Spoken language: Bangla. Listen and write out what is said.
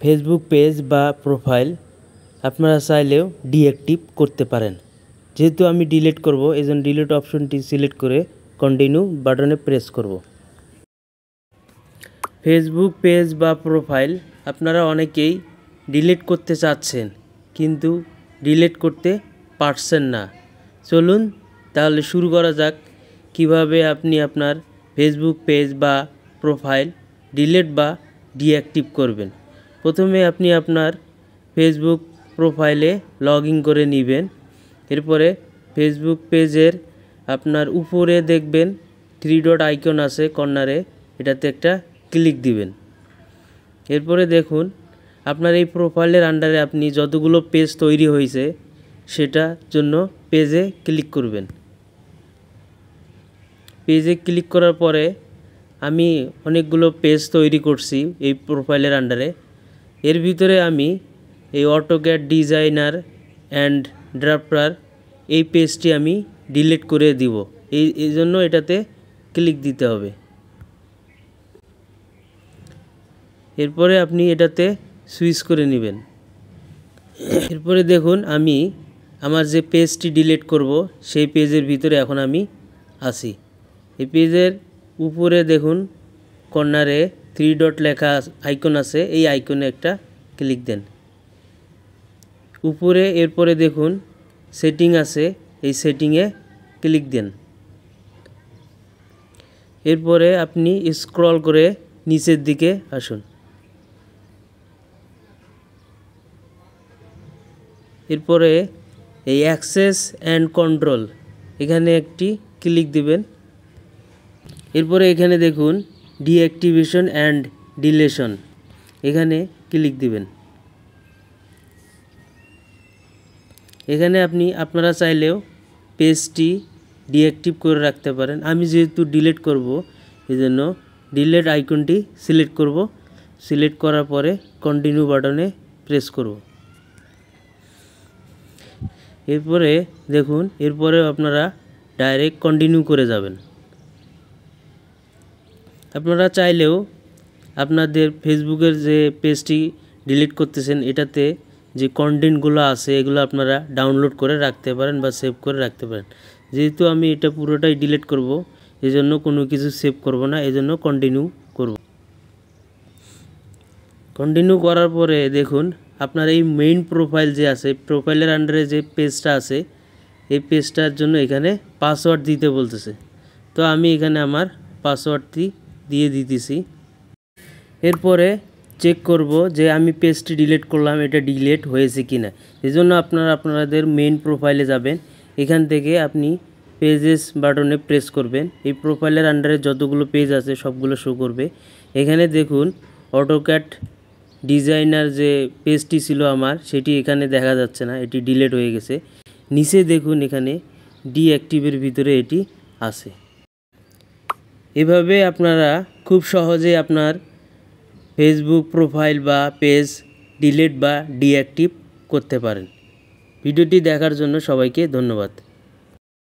ফেসবুক পেজ বা প্রোফাইল আপনারা চাইলেও ডিঅ্যাক্টিভ করতে পারেন। যেহেতু আমি ডিলিট করব, এজন্য ডিলিট অপশনটি সিলেক্ট করে কন্টিনিউ বাটনে প্রেস করব। ফেসবুক পেজ বা প্রোফাইল আপনারা অনেকেই ডিলিট করতে চাচ্ছেন, কিন্তু ডিলিট করতে পারছেন না। চলুন তাহলে শুরু করা যাক কিভাবে আপনি আপনার ফেসবুক পেজ বা প্রোফাইল ডিলিট বা ডিঅ্যাক্টিভ করবেন। প্রথমে আপনি আপনার ফেসবুক প্রোফাইলে লগ ইন করে নেবেন। এরপরে ফেসবুক পেজের আপনার উপরে দেখবেন 3 ডট আইকন আছে কর্নারে, এটাতে একটা ক্লিক দিবেন। এরপরে দেখুন আপনার এই প্রোফাইলের আন্ডারে আপনি যতগুলো পেজ তৈরি হয়েছে সেটার জন্য পেজে ক্লিক করবেন। পেজে ক্লিক করার পরে আমি অনেকগুলো পেজ তৈরি করছি এই প্রোফাইলের আন্ডারে। এর ভিতরে আমি এই অটোক্যাড ডিজাইনার অ্যান্ড ড্রাফটার এই পেজটি আমি ডিলিট করে দিব। এই জন্য এটাতে ক্লিক দিতে হবে। এরপরে আপনি এটাতে সুইচ করে নেবেন। এরপরে দেখুন আমি আমার যে পেজটি ডিলিট করব সেই পেজের ভিতরে এখন আমি আছি। এই পেজের উপরে দেখুন কর্নারে 3 ডট লেখা আইকন আছে, এই আইকনে একটা ক্লিক দেন। উপরে এরপরে দেখুন সেটিং আছে, এই সেটিংয়ে ক্লিক দেন। এরপরে আপনি স্ক্রল করে নিচের দিকে আসুন। এরপরে এই অ্যাক্সেস অ্যান্ড কন্ট্রোল এখানে একটি ক্লিক দিবেন। এরপরে এখানে দেখুন ডিঅ্যাক্টিভেশন অ্যান্ড ডিলেশন, এখানে ক্লিক দিবেন। এখানে আপনারা চাইলেও পেজটি ডিঅ্যাক্টিভ করে রাখতে পারেন। আমি যেহেতু ডিলিট করব এজন্য ডিলিট আইকনটি সিলেক্ট করব। সিলেক্ট করার পরে কন্টিনিউ বাটনে প্রেস করব। এরপরে দেখুন এরপরে আপনারা ডাইরেক্ট কন্টিনিউ করে যাবেন। আপনারা চাইলেও আপনাদের ফেসবুকের যে পেজটি ডিলিট করতেছেন এটাতে যে কন্টেন্টগুলো আছে এগুলো আপনারা ডাউনলোড করে রাখতে পারেন বা সেভ করে রাখতে পারেন। যেহেতু আমি এটা পুরোটাই ডিলিট করব এজন্য কোনো কিছু সেভ করব না, এজন্য কন্টিনিউ করব। কন্টিনিউ করার পরে দেখুন আপনার এই মেইন প্রোফাইল যে আছে, প্রোফাইলের আন্ডারে যে পেজটা আছে এই পেজটার জন্য এখানে পাসওয়ার্ড দিতে বলতেছে। তো আমি এখানে আমার পাসওয়ার্ডটি দিয়ে দিতেছি। এরপরে চেক করব যে আমি পেজটি ডিলিট করলাম এটা ডিলিট হয়েছে কিনা। এজন্য আপনাদের মেইন প্রোফাইলে যাবেন। এখান থেকে আপনি পেজেস বাটনে প্রেস করবেন। এই প্রোফাইলের আন্ডারে যতগুলো পেজ আছে সবগুলো শো করবে। এখানে দেখুন অটোক্যাড ডিজাইনার যে পেজটি ছিল আমার সেটি এখানে দেখা যাচ্ছে না, এটি ডিলিট হয়ে গেছে। নিচে দেখুন এখানে ডিঅ্যাক্টিভের ভিতরে এটি আছে। এভাবে আপনারা খুব সহজে আপনার ফেসবুক প্রোফাইল বা পেজ ডিলিট বা ডিঅ্যাক্টিভ করতে পারেন। ভিডিওটি দেখার জন্য সবাইকে ধন্যবাদ।